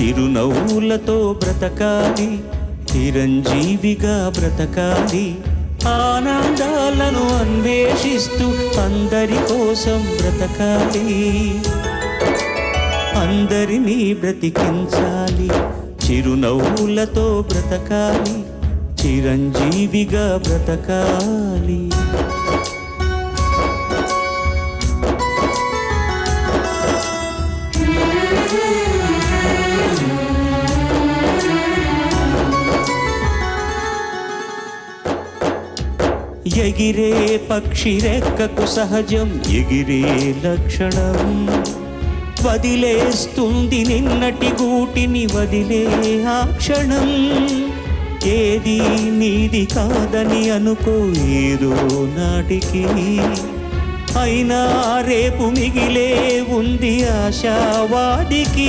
చిరునవ్వులతో బ్రతకాలి, చిరంజీవిగా బ్రతకాలి, ఆనందాలను అన్వేషిస్తూ అందరి కోసం బ్రతకాలి, అందరినీ బ్రతికించాలి, చిరునవ్వులతో బ్రతకాలి, చిరంజీవిగా బ్రతకాలి. ఎగిరే పక్షి రెక్కకు సహజం ఎగిరే లక్షణం, వదిలేస్తుంది నిన్నటి గూటిని వదిలే ఆ క్షణం. ఏది నీది కాదని అనుకో ఏదో నాటికి, అయినా రేపు మిగిలే ఉంది ఆశావాదికి.